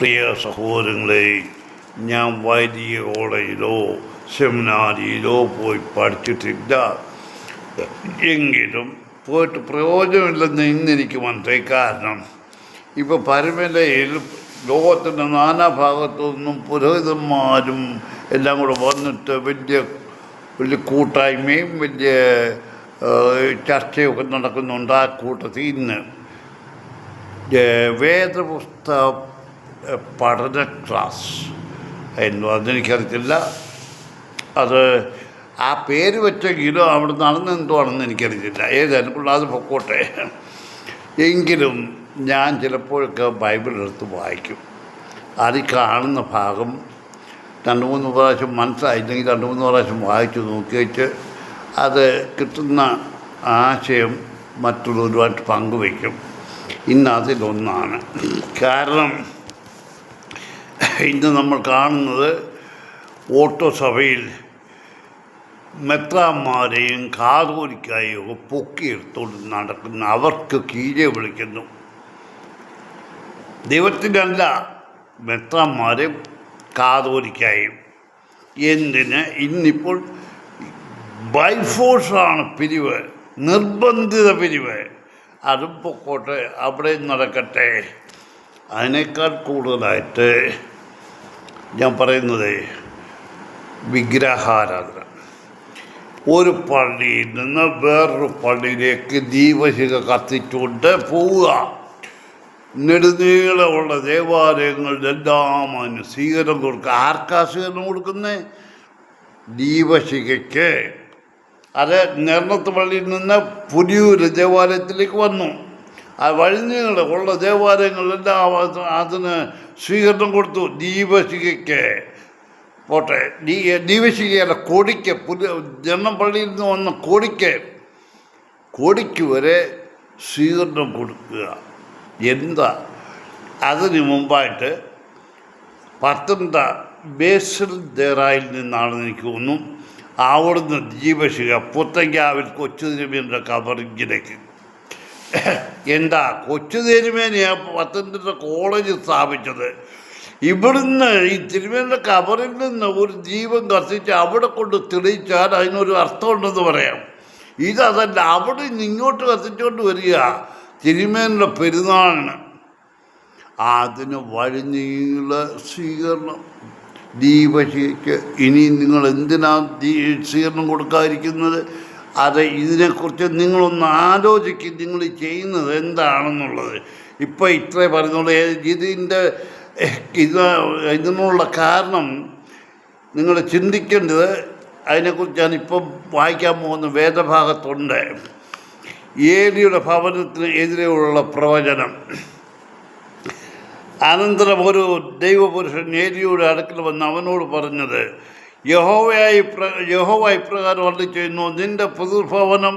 പ്രിയ സഹോദരങ്ങളെ, ഞാൻ വലിയ കോളേജിലോ സെമിനാരിയിലോ പോയി പഠിച്ചിട്ടില്ല. എങ്കിലും പോയിട്ട് പ്രയോജനമില്ലെന്ന് ഇന്നെനിക്ക് മനസ്സിലായി. കാരണം ഇപ്പോൾ പരമലയിൽ ലോകത്തിൻ്റെ നാനാഭാഗത്തു നിന്നും പുരോഹിതന്മാരും എല്ലാം കൂടെ വന്നിട്ട് വലിയ വലിയ കൂട്ടായ്മയും വലിയ ചർച്ചയൊക്കെ നടക്കുന്നുണ്ട്. ആ കൂട്ടത്തിൽ ഇന്ന് വേദപുസ്തക പഠന ക്ലാസ് എന്നു അതെനിക്കറിയത്തില്ല. അത് ആ പേര് വെച്ചെങ്കിലും അവിടെ നടന്നെന്തുവാണെന്ന് എനിക്കറിയത്തില്ല. ഏതായാലും അത് പൊക്കോട്ടെ. എങ്കിലും ഞാൻ ചിലപ്പോഴൊക്കെ ബൈബിൾ എടുത്ത് വായിക്കും. അതിൽ കാണുന്ന ഭാഗം 2-3 പ്രാവശ്യം മനസ്സിലായില്ലെങ്കിൽ 2-3 പ്രാവശ്യം വായിച്ചു നോക്കി വെച്ച് അത് കിട്ടുന്ന ആശയം മറ്റുള്ളവരുമായിട്ട് പങ്കുവയ്ക്കും. ഇന്ന് അതിലൊന്നാണ്. കാരണം ഇന്ന് നമ്മൾ കാണുന്നത് ഓട്ടോ സഭയിൽ മെത്രാന്മാരെയും കാതോലിക്കായും ഒക്കെ പൊക്കിയെടുത്തോണ്ട് നടക്കുന്ന അവർക്ക് കീഴെ വിളിക്കുന്നു. ദൈവത്തിനല്ല, മെത്രാന്മാരെ കാതോലിക്കായും. എന്തിന്? ഇന്നിപ്പോൾ ബൈഫോഴ്സാണ് പിരിവ്, നിർബന്ധിത പിരിവ്. അതും പൊക്കോട്ടെ, അവിടെ നടക്കട്ടെ. അതിനേക്കാൾ കൂടുതലായിട്ട് ഞാൻ പറയുന്നത് വിഗ്രഹാരാധന. ഒരു പള്ളിയിൽ നിന്ന് വേറൊരു പള്ളിയിലേക്ക് ദീപശിഖ കത്തിച്ചുകൊണ്ട് പോവുക. നെടുനീളമുള്ള ദേവാലയങ്ങളിലെല്ലാം അതിന് സ്വീകരണം കൊടുക്കുക. ആർക്കാ സ്വീകരണം കൊടുക്കുന്നത്? ദീപശിഖയ്ക്ക്. അത് നെർണത്ത് പള്ളിയിൽ നിന്ന് പുതിയൊരു ദേവാലയത്തിലേക്ക് വന്നു. ആ വഴിനീളമുള്ള ദേവാലയങ്ങളിലെല്ലാം അതിന് സ്വീകരണം കൊടുത്തു. ദീപശിഖയ്ക്ക് പോട്ടെ, ദീപശിഖയല്ല, കൊടിക്ക്. ജന്മം പള്ളിയിൽ നിന്ന് വന്ന കൊടിക്ക് വരെ സ്വീകരണം കൊടുക്കുക. എന്താ? അതിന് മുമ്പായിട്ട് പത്തനംതിട്ട ബേസിൽ ദേറായിൽ നിന്നാണെന്ന് എനിക്ക് തോന്നുന്നു. അവിടുന്ന് ദീപശിഖ പുത്തങ്കാവിൽ കൊച്ചുതിരുമേൻ്റെ കബറിങ്കിലേക്ക്. എന്താ? കൊച്ചുതിരുമേനെയാണ് പത്തനംതിട്ട കോളേജ് സ്ഥാപിച്ചത്. ഇവിടുന്ന് ഈ തിരുമേനിയുടെ കബറിൽ നിന്ന് ഒരു ദീപം കത്തിച്ച് അവിടെ കൊണ്ട് തെളിയിച്ചാൽ അതിനൊരു അർത്ഥമുണ്ടെന്ന് പറയാം. ഇതല്ല, അവിടെ നിന്ന് ഇങ്ങോട്ട് കത്തിച്ചുകൊണ്ട് വരിക തിരുമേനിയുടെ പെരുന്നാളിന്. അതിന് വഴിനീള സ്വീകരണം ദീപശിഖയ്ക്ക്. ഇനി നിങ്ങൾ എന്തിനാണ് സ്വീകരണം കൊടുക്കാതിരിക്കുന്നത്? അത് ഇതിനെക്കുറിച്ച് നിങ്ങളൊന്ന് ആലോചിക്കും. നിങ്ങൾ ചെയ്യുന്നത് എന്താണെന്നുള്ളത്. ഇപ്പം ഇത്രേ പറയുന്നുള്ളൂ. ഇതിനുള്ള കാരണം നിങ്ങൾ ചിന്തിക്കേണ്ടത് അതിനെക്കുറിച്ചാണ് ഇപ്പം വായിക്കാൻ പോകുന്ന വേദഭാഗത്തുണ്ട്. ഏലിയുടെ ഭവനത്തിന് എതിരെയുള്ള പ്രവചനം. അനന്തരം ഒരു ദൈവപുരുഷൻ ഏലിയുടെ അടുക്കൽ വന്ന് അവനോട് പറഞ്ഞത്, യഹോവ ഇപ്രകാരം അരുളി ചെയ്യുന്നു, നിന്റെ പിതൃഭവനം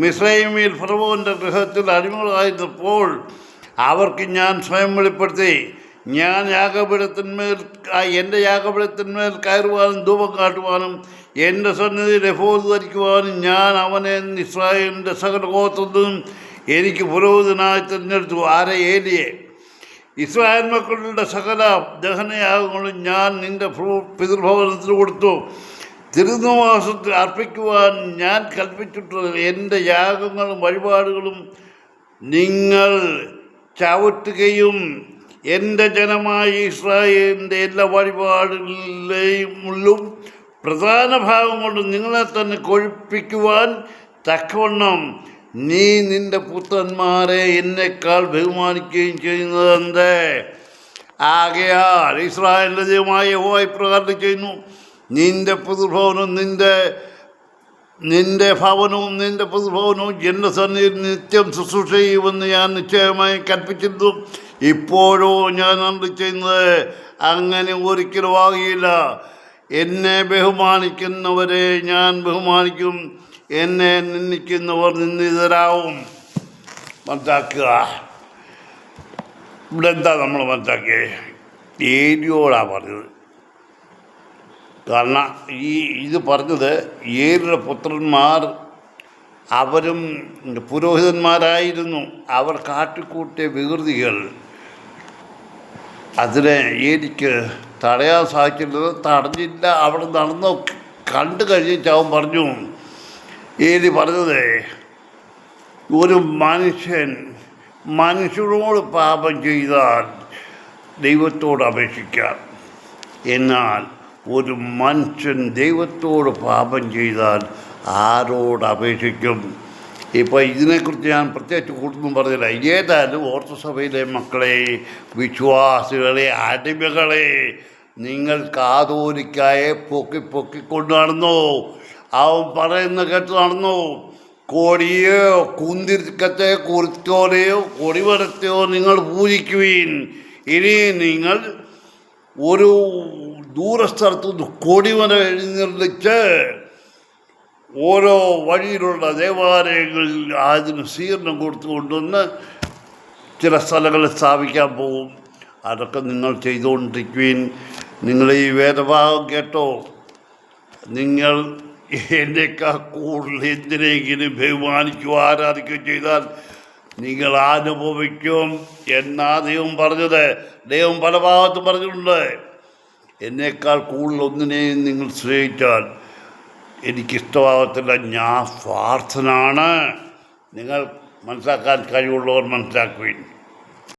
മിസ്രയീമിൽ ഫറവോൻ്റെ ഗൃഹത്തിൽ അടിമകളായിരുന്നപ്പോൾ അവർക്ക് ഞാൻ സ്വയം വെളിപ്പെടുത്തി. ഞാൻ എൻ്റെ യാഗപീഠത്തിന്മേൽ കയറുവാനും ധൂപം കാട്ടുവാനും എൻ്റെ സന്നിധിയിൽ എഫോദ് ധരിക്കുവാനും ഞാൻ അവനെ ഇസ്രായേലിൻ്റെ സകല ഗോത്രത്തിലും എനിക്ക് പുരോഹിതനായി തിരഞ്ഞെടുത്തു. ആരെ? ഏലിയെ. ഇസ്രായേൽ മക്കളുടെ സകല ദഹനയാഗങ്ങളും ഞാൻ നിൻ്റെ പിതൃഭവനത്തിൽ കൊടുത്തു. തിരുനിവാസത്തിൽ അർപ്പിക്കുവാൻ ഞാൻ കൽപ്പിച്ചിട്ടുള്ള എൻ്റെ യാഗങ്ങളും വഴിപാടുകളും നിങ്ങൾ ചവിട്ടുകയും എൻ്റെ ജനമായ ഇസ്രായേലിൻ്റെ എല്ലാ വഴിപാടുകളിലും പ്രധാന ഭാഗം കൊണ്ട് നിങ്ങളെ തന്നെ കൊഴിപ്പിക്കുവാൻ തക്കവണ്ണം നീ നിൻ്റെ പുത്രന്മാരെ എന്നെക്കാൾ ബഹുമാനിക്കുകയും ചെയ്യുന്നതെന്ത്? ആകയാൽ ഇസ്രായേലിൻ്റെ ദൈവമായ യഹോവ ഇപ്രകാരം ചെയ്യുന്നു, നിൻ്റെ പിതൃഭവനവും നിൻ്റെ ഭവനവും നിൻ്റെ പിതൃഭവനവും എൻ്റെ സന്നിധിയിൽ നിത്യം ശുശ്രൂഷ ചെയ്യുമെന്ന് ഞാൻ നിശ്ചയമായി കൽപ്പിച്ചിരുന്നു. ഇപ്പോഴോ ഞാൻ അരുളി ചെയ്യുന്നത് അങ്ങനെ ഒരിക്കലും ആകില്ല. എന്നെ ബഹുമാനിക്കുന്നവരെ ഞാൻ ബഹുമാനിക്കും, എന്നെ നിന്ദിക്കുന്നവർ നിന്ദിതരാവും. മനസ്സിലാക്കുക. ഇവിടെ എന്താ നമ്മൾ മനസ്സിലാക്കിയത്? ഏലിയോടാണ് പറഞ്ഞത്. കാരണം ഇത് പറഞ്ഞത് ഏലിയുടെ പുത്രന്മാർ അവരും പുരോഹിതന്മാരായിരുന്നു. അവർ കാട്ടിക്കൂട്ടിയ വികൃതികൾ അതിനെ എനിക്ക് തടയാൻ സാധിച്ചില്ലത് തടഞ്ഞില്ല. അവിടെ നടന്നു കണ്ടു കഴിഞ്ഞിട്ട് അവൻ പറഞ്ഞു, ഏലി പറഞ്ഞത്, ഒരു മനുഷ്യനോട് പാപം ചെയ്താൽ ദൈവത്തോട് അപേക്ഷിക്കാം, എന്നാൽ ഒരു മനുഷ്യൻ ദൈവത്തോട് പാപം ചെയ്താൽ ആരോട് അപേക്ഷിക്കും? ഇപ്പോൾ ഇതിനെക്കുറിച്ച് ഞാൻ പ്രത്യേകിച്ച് കൂടുതലും പറഞ്ഞില്ല. ഏതായാലും ഓർത്തഡോക്സ് സഭയിലെ മക്കളെ, വിശ്വാസികളെ, അടിമകളെ, നിങ്ങൾ കാതോലിക്കായെ പൊക്കിക്കൊണ്ട് നടന്നു. അവൻ പറയുന്ന കേട്ട് നടന്നു. കോടിയോ കുന്തിരിക്കത്തെ കുറിത്തോലെയോ കൊടിമരത്തെയോ നിങ്ങൾ പൂജിക്കുവീൻ. ഇനി നിങ്ങൾ ഒരു ദൂരസ്ഥലത്തുനിന്ന് കൊടിമരം എഴുന്നള്ളിച്ച് ഓരോ വഴിയിലുള്ള ദേവാലയങ്ങളിൽ അതിന് സ്വീകരണം കൊടുത്തു കൊണ്ടുവന്ന് ചില സ്ഥലങ്ങളിൽ സ്ഥാപിക്കാൻ പോകും. അതൊക്കെ നിങ്ങൾ ചെയ്തുകൊണ്ടിരിക്കുവിൻ. നിങ്ങൾ ഈ വേദഭാഗം കേട്ടോ. നിങ്ങൾ എന്നേക്കാൾ കൂടുതൽ എന്തിനെങ്കിലും ബഹുമാനിക്കുകയോ ആരാധിക്കുകയോ ചെയ്താൽ നിങ്ങൾ അനുഭവിക്കും എന്നാ ദൈവം പറഞ്ഞത്. ദൈവം പല ഭാഗത്തും പറഞ്ഞിട്ടുണ്ട്. എന്നേക്കാൾ കൂടുതൽ ഒന്നിനെയും നിങ്ങൾ സ്നേഹിച്ചാൽ എനിക്കിഷ്ടമാകത്തില്ല. ഞാൻ സ്വാർത്ഥനാണ്. നിങ്ങൾ മനസ്സിലാക്കാൻ കഴിവുള്ളവർ മനസ്സിലാക്കുവിൻ.